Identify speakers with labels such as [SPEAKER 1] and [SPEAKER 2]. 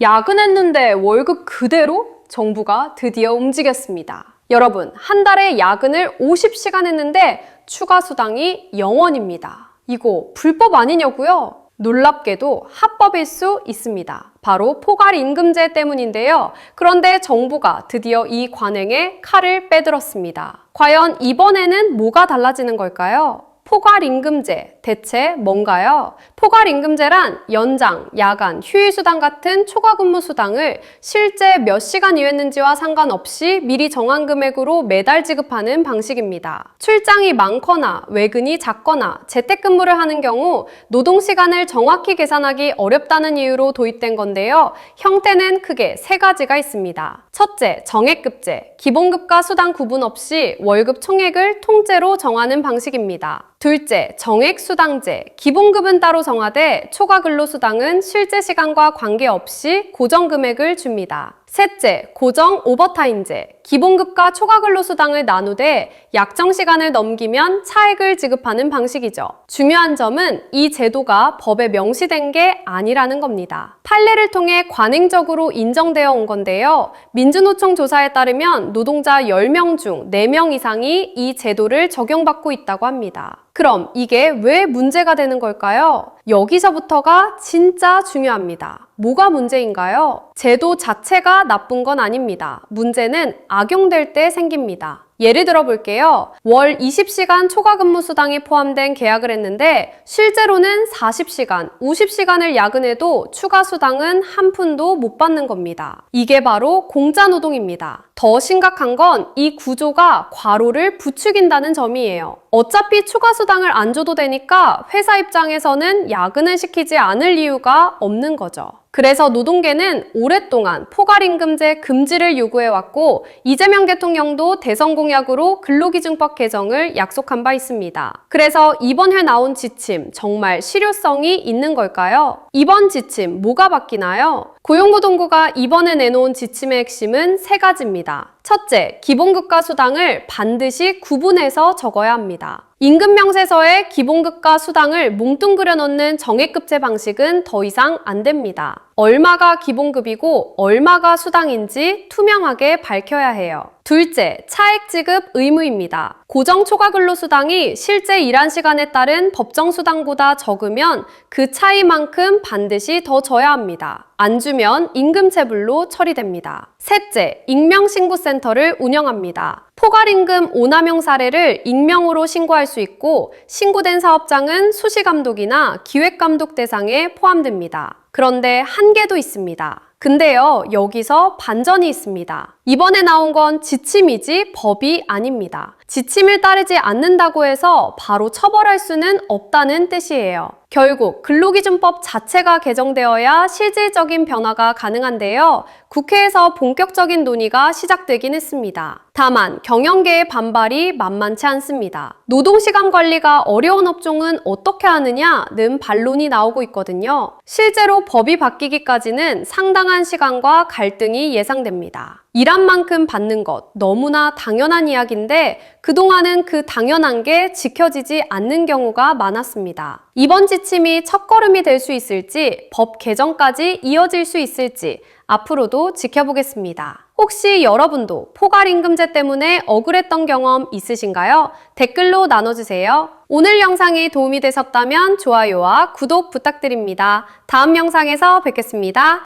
[SPEAKER 1] 야근했는데 월급 그대로? 정부가 드디어 움직였습니다. 여러분, 한 달에 야근을 50시간 했는데 추가 수당이 0원입니다. 이거 불법 아니냐고요? 놀랍게도 합법일 수 있습니다. 바로 포괄임금제 때문인데요. 그런데 정부가 드디어 이 관행에 칼을 빼들었습니다. 과연 이번에는 뭐가 달라지는 걸까요? 포괄임금제, 대체 뭔가요? 포괄임금제란 연장, 야간, 휴일수당 같은 초과근무수당을 실제 몇 시간 일했는지와 상관없이 미리 정한 금액으로 매달 지급하는 방식입니다. 출장이 많거나 외근이 작거나 재택근무를 하는 경우 노동시간을 정확히 계산하기 어렵다는 이유로 도입된 건데요. 형태는 크게 세 가지가 있습니다. 첫째, 정액급제, 기본급과 수당 구분 없이 월급 총액을 통째로 정하는 방식입니다. 둘째, 정액수당제. 기본급은 따로 정하되 초과근로수당은 실제 시간과 관계없이 고정금액을 줍니다. 셋째, 고정 오버타임제. 기본급과 초과근로수당을 나누되 약정 시간을 넘기면 차액을 지급하는 방식이죠. 중요한 점은 이 제도가 법에 명시된 게 아니라는 겁니다. 판례를 통해 관행적으로 인정되어 온 건데요. 민주노총 조사에 따르면 노동자 10명 중 4명 이상이 이 제도를 적용받고 있다고 합니다. 그럼 이게 왜 문제가 되는 걸까요? 여기서부터가 진짜 중요합니다. 뭐가 문제인가요? 제도 자체가 나쁜 건 아닙니다. 문제는 악용될 때 생깁니다. 예를 들어 볼게요. 월 20시간 초과근무 수당이 포함된 계약을 했는데 실제로는 40시간, 50시간을 야근해도 추가 수당은 한 푼도 못 받는 겁니다. 이게 바로 공짜노동입니다. 더 심각한 건 이 구조가 과로를 부추긴다는 점이에요. 어차피 추가 수당을 안 줘도 되니까 회사 입장에서는 야근을 시키지 않을 이유가 없는 거죠. 그래서 노동계는 오랫동안 포괄임금제 금지를 요구해왔고 이재명 대통령도 대선 공약으로 근로기준법 개정을 약속한 바 있습니다. 그래서 이번 해 나온 지침 정말 실효성이 있는 걸까요? 이번 지침 뭐가 바뀌나요? 고용노동부가 이번에 내놓은 지침의 핵심은 세 가지입니다. 첫째, 기본급과 수당을 반드시 구분해서 적어야 합니다. 임금명세서에 기본급과 수당을 뭉뚱그려 놓는 정액급제 방식은 더 이상 안 됩니다. 얼마가 기본급이고 얼마가 수당인지 투명하게 밝혀야 해요. 둘째, 차액 지급 의무입니다. 고정 초과근로수당이 실제 일한 시간에 따른 법정수당보다 적으면 그 차이만큼 반드시 더 줘야 합니다. 안 주면 임금체불로 처리됩니다. 셋째, 익명신고센터를 운영합니다. 포괄임금 오남용 사례를 익명으로 신고할 수 있고 신고된 사업장은 수시감독이나 기획감독 대상에 포함됩니다. 그런데 한계도 있습니다. 근데요, 여기서 반전이 있습니다. 이번에 나온 건 지침이지 법이 아닙니다. 지침을 따르지 않는다고 해서 바로 처벌할 수는 없다는 뜻이에요. 결국 근로기준법 자체가 개정되어야 실질적인 변화가 가능한데요. 국회에서 본격적인 논의가 시작되긴 했습니다. 다만 경영계의 반발이 만만치 않습니다. 노동시간 관리가 어려운 업종은 어떻게 하느냐는 반론이 나오고 있거든요. 실제로 법이 바뀌기까지는 상당한 시간과 갈등이 예상됩니다. 일한 만큼 받는 것 너무나 당연한 이야기인데 그동안은 그 당연한 게 지켜지지 않는 경우가 많았습니다. 이번 지침이 첫걸음이 될 수 있을지 법 개정까지 이어질 수 있을지 앞으로도 지켜보겠습니다. 혹시 여러분도 포괄임금제 때문에 억울했던 경험 있으신가요? 댓글로 나눠주세요. 오늘 영상이 도움이 되셨다면 좋아요와 구독 부탁드립니다. 다음 영상에서 뵙겠습니다.